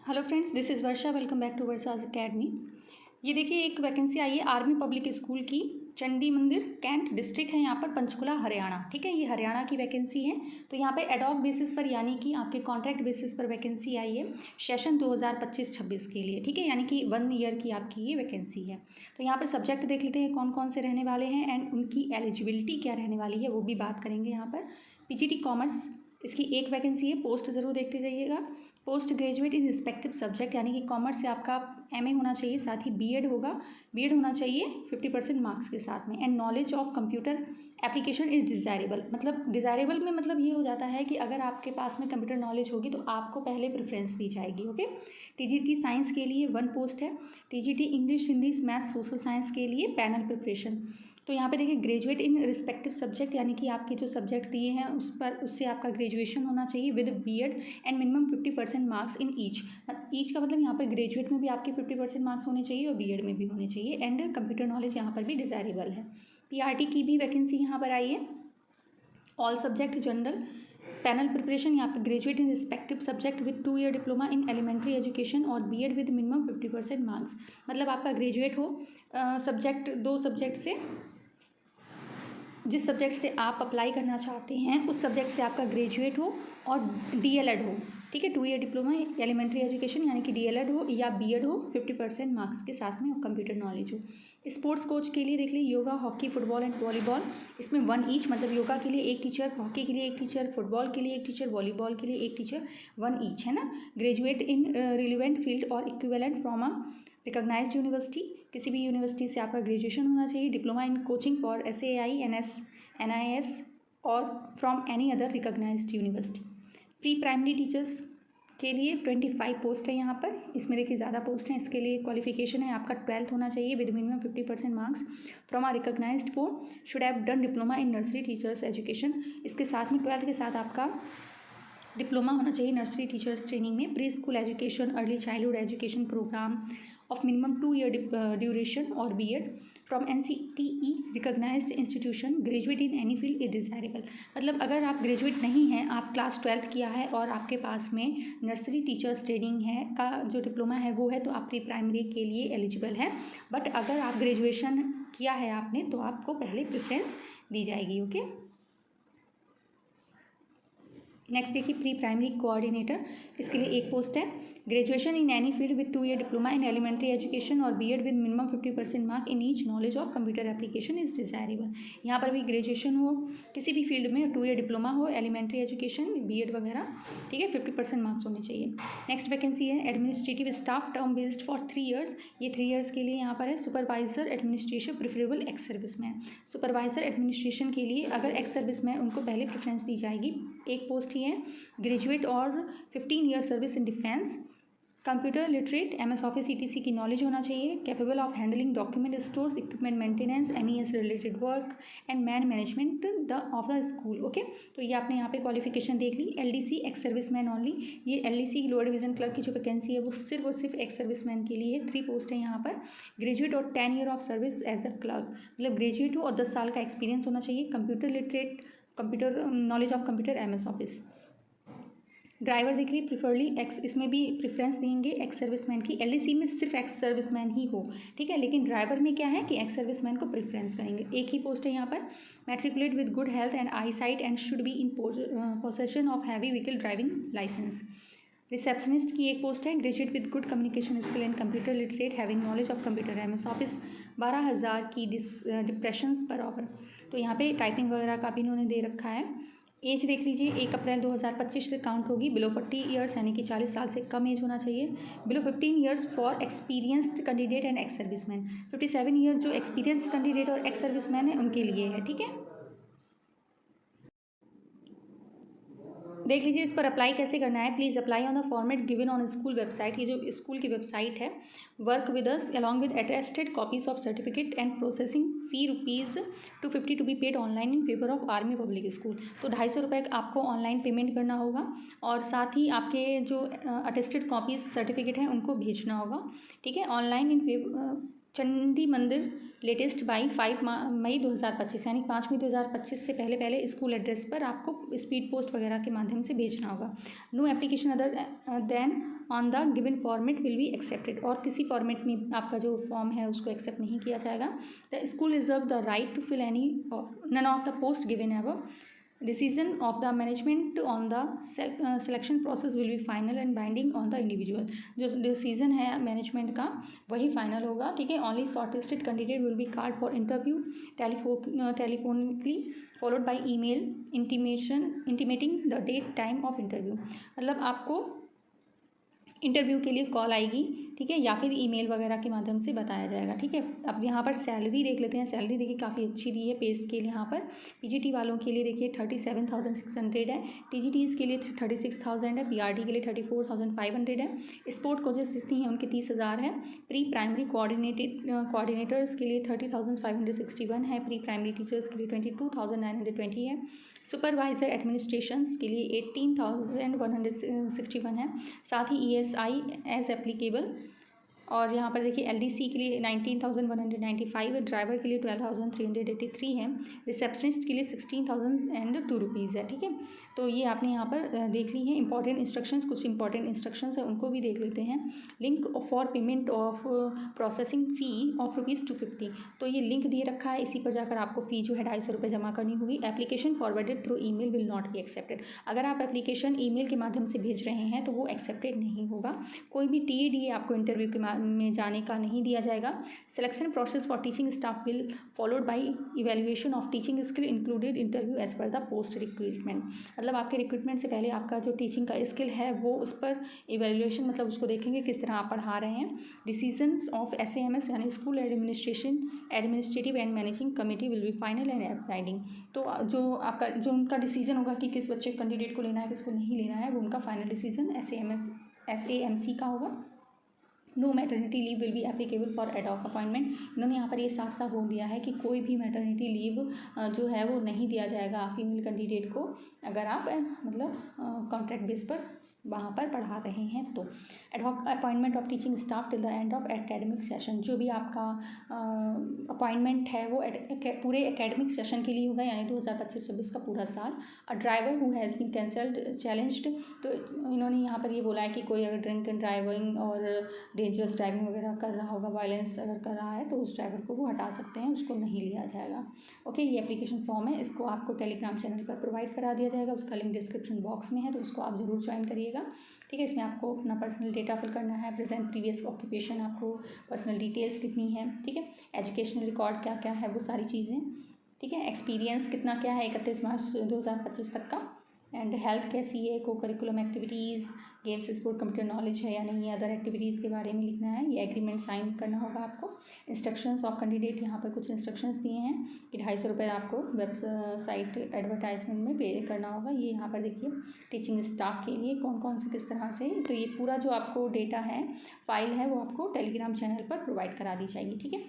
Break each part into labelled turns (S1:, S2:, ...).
S1: Hello friends, this is Varsha. Welcome back to Varsha's academy. ये देखिए, एक वैकेंसी आई है आर्मी पब्लिक स्कूल की, चंडी मंदिर, कैंट डिस्ट्रिक्ट है यहाँ पर, पंचकुला हरियाणा। ठीक है, ये हरियाणा की वैकेंसी है। तो यहाँ पे एडॉक बेसिस पर यानी कि आपके कॉन्ट्रैक्ट बेसिस पर वैकेंसी आई है सेशन 2025-26 के लिए। ठीक है, यानी कि 1 ईयर की आपकी ये वैकेंसी है। तो यहाँ पर सब्जेक्ट देख लेते हैं कौन कौन से रहने वाले हैं एंड उनकी एलिजिबिलिटी क्या रहने वाली है, वो भी बात करेंगे यहाँ पर। पीजीटी कॉमर्स इसकी एक वैकेंसी है। पोस्ट ज़रूर देखते जाइएगा। Post graduate in respective subject, यानी कि कॉमर्स से आपका एमए होना चाहिए, साथ ही बीएड होगा, बीएड होना चाहिए 50% मार्क्स के साथ में। And knowledge of computer application is desirable. मतलब डिज़ायरेबल में मतलब ये हो जाता है कि अगर आपके पास में कंप्यूटर नॉलेज होगी तो आपको पहले प्रेफरेंस दी जाएगी। ओके। टीजीटी साइंस के लिए 1 पोस्ट है। TGT English, Hindi, maths, social science के लिए पैनल प्रिपरेशन। तो यहाँ पे देखिए, ग्रेजुएट इन रिस्पेक्टिव सब्जेक्ट, यानी कि आपके जो सब्जेक्ट दिए हैं उससे आपका ग्रेजुएशन होना चाहिए with BEd and minimum 50% marks in each का मतलब यहाँ पर ग्रेजुएट में भी आपके 50% मार्क्स होने चाहिए और बीएड में भी होने चाहिए। एंड कंप्यूटर नॉलेज यहाँ पर भी डिज़ायरेबल है। पीआरटी की भी वैकेंसी यहाँ पर आई है। All subject general panel preparation, यहाँ पर graduate in respective subject with 2 year diploma in elementary education और बीएड विद मिनिमम 50% मार्क्स। मतलब आपका ग्रेजुएट हो सब्जेक्ट, 2 सब्जेक्ट से, जिस सब्जेक्ट से आप अप्लाई करना चाहते हैं उस सब्जेक्ट से आपका ग्रेजुएट हो और डीएलएड हो। ठीक है, 2 ईयर डिप्लोमा एलिमेंट्री एजुकेशन यानी कि डीएलएड हो या बीएड हो 50% मार्क्स के साथ में और कंप्यूटर नॉलेज हो। स्पोर्ट्स कोच के लिए देख लीजिए, yoga, hockey, football and volleyball, इसमें 1 ईच, मतलब योगा के लिए 1 टीचर, हॉकी के लिए 1 टीचर, फुटबॉल के लिए 1 टीचर, वॉलीबॉल के लिए 1 टीचर, 1 ईच, है ना। Graduate in relevant field or equivalent from a recognised university, किसी भी यूनिवर्सिटी से आपका ग्रेजुएशन होना चाहिए। Diploma in coaching for SAI, NIS or from any other recognised university. Pre primary teachers के लिए 25 पोस्ट है यहाँ पर। इसमें देखिए ज़्यादा पोस्ट हैं। इसके लिए क्वालिफिकेशन है आपका 12th होना चाहिए with minimum 50% marks from a recognised board, should have done diploma in nursery teachers education. इसके साथ में 12th के साथ आपका डिप्लोमा होना चाहिए नर्सरी टीचर्स ट्रेनिंग में। Pre school education, early childhood education programme of minimum 2 year duration or BEd from NCTE recognised institution, graduate in any field is desirable. मतलब अगर आप ग्रेजुएट नहीं हैं, आप क्लास 12th किया है और आपके पास में नर्सरी टीचर्स ट्रेनिंग है का जो डिप्लोमा है वो है, तो आप प्री प्राइमरी के लिए एलिजिबल हैं। बट अगर आप ग्रेजुएशन किया है आपने तो आपको पहले प्रेफरेंस दी जाएगी। ओके। नेक्स्ट देखिए, प्री प्राइमरी कोऑर्डिनेटर, इसके लिए 1 पोस्ट है। Graduation in any field with 2 year diploma in elementary education और BEd with minimum 50% mark in each, knowledge of computer application is desirable. यहाँ पर भी ग्रेजुएशन हो किसी भी फील्ड में, 2 ईयर डिप्लोमा हो, एलिमेंट्री एजुकेशन, बीएड वगैरह, ठीक है, 50% मार्क्स होने चाहिए। नेक्स्ट वैकेंसी है administrative staff, term based for 3 years. ये 3 ईयर्स के लिए यहाँ पर है। Supervisor administration, preferable ex serviceman. Supervisor administration के लिए अगर एक्स सर्विसमैन, उनको पहले प्रेफरेंस दी जाएगी। 1 पोस्ट ही है। ग्रेजुएट और 15 year service in defence, computer literate, MS office etc की नॉलेज होना चाहिए, capable of handling document stores, equipment maintenance, MES related work and man management of the school. Okay, तो ये आपने यहाँ पे क्वालिफिकेशन देख ली। एलडीसी एक्स सर्विसमैन ओनली, ये एलडीसी की लोअर डिवीजन क्लर्क की जो वैकेंसी है वो सिर्फ और सिर्फ एक्स सर्विसमैन के लिए है। 3 पोस्ट है यहाँ पर। ग्रेजुएट और 10 year of service as a clerk, मतलब ग्रेजुएट हो और 10 साल का एक्सपीरियंस होना चाहिए। Computer literate, computer knowledge of computer, MS office. Driver देख लीजिए, प्रिफरली एक्स, इसमें भी प्रेफरेंस देंगे एक्स सर्विसमैन की। एलडीसी में सिर्फ एक्स सर्विसमैन ही हो, ठीक है, लेकिन ड्राइवर में क्या है कि एक्स सर्विसमैन को प्रेफरेंस करेंगे। 1 ही पोस्ट है यहाँ पर। Matriculate with good health and eye sight and should be in possession of heavy vehicle driving licence. Receptionist की 1 पोस्ट है। Graduate with good communication skill and computer literate, having knowledge of computer, MS office. 12,000 की depressions per hour. तो यहाँ पे typing वगैरह का भी इन्होंने दे रखा है। एज देख लीजिए, 1 अप्रैल 2025 से काउंट होगी। बिलो 40 ईयर्स यानी कि 40 साल से कम एज होना चाहिए। Below 15 years for experienced candidate and ex serviceman. 57 year जो एक्सपीरियंस कैंडिडेट और एक्स सर्विसमैन है उनके लिए है, ठीक है। देख लीजिए इस पर अप्लाई कैसे करना है। Please apply on the format given on school website, ये जो स्कूल की वेबसाइट है। Work with us along with attested copies of certificate and processing fee ₹250 to be paid online in favour of army public school. तो 250 रुपये आपको online payment करना होगा और साथ ही आपके जो अटेस्टेड कॉपीज सर्टिफिकेट हैं उनको भेजना होगा, ठीक है। ऑनलाइन इन चंडी मंदिर लेटेस्ट बाई 5 मई 2025, यानी 5 मई 2025 से पहले पहले स्कूल एड्रेस पर आपको स्पीड पोस्ट वगैरह के माध्यम से भेजना होगा। No application other than on the given format will be accepted, और किसी फॉर्मेट में आपका जो फॉर्म है उसको एक्सेप्ट नहीं किया जाएगा। The school reserve the right to fill any none of the post given above. Decision of the management on the selection process will be final and binding on the individual। जो decision है management का वही final होगा, ठीक है। Only shortlisted candidate will be called for interview telephonically followed by email intimating the date time of interview. मतलब आपको interview के लिए कॉल आएगी, ठीक है, या फिर ईमेल वगैरह के माध्यम से बताया जाएगा, ठीक है। अब यहाँ पर सैलरी देख लेते हैं। सैलरी देखिए काफ़ी अच्छी दी है। पे स्केल यहाँ पर पीजीटी वालों के लिए देखिए 37,600 है, टीजीटीज़ के लिए 36,000 है, पीआरटी के लिए 34,500 है, स्पोर्ट कोचेस जितनी हैं उनके 30,000 है, प्री प्राइमरी कोऑर्डिनेटर्स के लिए 30,561 है, प्री प्राइमरी टीचर्स के लिए 22,920 है, सुपरवाइज़र एडमिनिस्ट्रेशंस के लिए 18,161 है, साथ ही ESI एज एप्लीकेबल। और यहाँ पर देखिए LDC के लिए 19,195 है, ड्राइवर के लिए 12,383 है, रिसेप्शनिस्ट के लिए 16,002 रुपीज़ है, ठीक है। तो ये आपने यहाँ पर देख ली है इंपॉर्टेंट इंस्ट्रक्शंस। कुछ इंपॉर्टेंट इंस्ट्रक्शंस है उनको भी देख लेते हैं। Link for payment of processing fee of ₹250, तो ये लिंक दिए रखा है, इसी पर जाकर आपको फ़ी जो है 250 रुपये जमा करनी होगी। Application forwarded through email will not be accepted. अगर आप एप्लीकेशन ईमेल के माध्यम से भेज रहे हैं तो वो एक्सेप्टेड नहीं होगा। कोई भी TAD आपको इंटरव्यू के में जाने का नहीं दिया जाएगा। Selection process for teaching staff will followed by evaluation of teaching skill included interview as per the post recruitment. मतलब आपके रिक्रूटमेंट से पहले आपका जो टीचिंग का स्किल है वो उस पर इवैल्यूएशन, मतलब उसको देखेंगे किस तरह आप पढ़ा रहे हैं। डिसीजंस ऑफ SAMS यानी school administrative and managing committee will be final and binding. तो जो उनका डिसीजन होगा कि किस बच्चे कैंडिडेट को लेना है किसको नहीं लेना है, वो उनका फाइनल डिसीजन SAMC का होगा। No maternity leave will be applicable for ad hoc appointment. इन्होंने यहाँ पर ये साफ साफ बोल दिया है कि कोई भी मैटरनिटी लीव जो है वो नहीं दिया जाएगा फीमेल कैंडिडेट को, अगर आप मतलब कॉन्ट्रैक्ट बेस पर वहाँ पर पढ़ा रहे हैं तो। Ad hoc appointment of teaching staff till the end of academic session. जो भी आपका अपॉइंटमेंट है वो पूरे एकेडमिक सेशन के लिए होगा, यानी 2025-26 का पूरा साल। A driver who has been cancelled challenged, तो इन्होंने यहाँ पर ये बोला है कि कोई अगर ड्रिंक एंड ड्राइविंग और डेंजरस ड्राइविंग वगैरह कर रहा होगा, वायलेंस अगर कर रहा है, तो उस ड्राइवर को वो हटा सकते हैं, उसको नहीं लिया जाएगा। ओके, ये एप्लीकेशन फॉर्म है, इसको आपको टेलीग्राम चैनल पर प्रोवाइड करा दिया जाएगा। उसका लिंक डिस्क्रिप्शन बॉक्स में है, तो उसको आप ज़रूर ज्वाइन करिएगा, ठीक है। इसमें आपको अपना पर्सनल डेटा फिल करना है, प्रेजेंट प्रीवियस ऑक्यूपेशन, आपको पर्सनल डिटेल्स लिखनी है, ठीक है। एजुकेशनल रिकॉर्ड क्या क्या है वो सारी चीज़ें, ठीक है। एक्सपीरियंस कितना क्या है 31 मार्च 2025 तक का, एंड हेल्थ कैसी है, को curriculum activities, games sport computer knowledge है या नहीं, अदर एक्टिविटीज़ के बारे में लिखना है। ये एग्रीमेंट साइन करना होगा आपको। इंस्ट्रक्शंस ऑफ कैंडिडेट, यहाँ पर कुछ इंस्ट्रक्शंस दिए हैं कि 250 रुपये आपको वेबसाइट एडवर्टाइजमेंट में पे करना होगा। ये यहाँ पर देखिए टीचिंग स्टाफ के लिए कौन कौन से किस तरह से, तो ये पूरा जो आपको डेटा है, फाइल है, वो आपको टेलीग्राम चैनल पर प्रोवाइड करा दी जाएगी, ठीक है।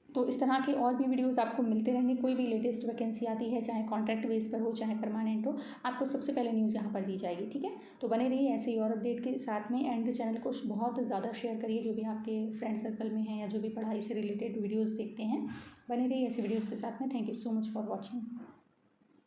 S1: तो इस तरह के और भी वीडियोस आपको मिलते रहेंगे। कोई भी लेटेस्ट वैकेंसी आती है, चाहे कॉन्ट्रैक्ट बेस पर हो चाहे परमानेंट हो, आपको सबसे पहले न्यूज़ यहाँ पर दी जाएगी, ठीक है। तो बने रहिए ऐसे ही और अपडेट के साथ में, एंड चैनल को बहुत ज़्यादा शेयर करिए जो भी आपके फ्रेंड सर्कल में हैं या जो भी पढ़ाई से रिलेटेड वीडियोज़ देखते हैं। बने रहिए ऐसे वीडियोज़ के साथ में। Thank you so much for watching.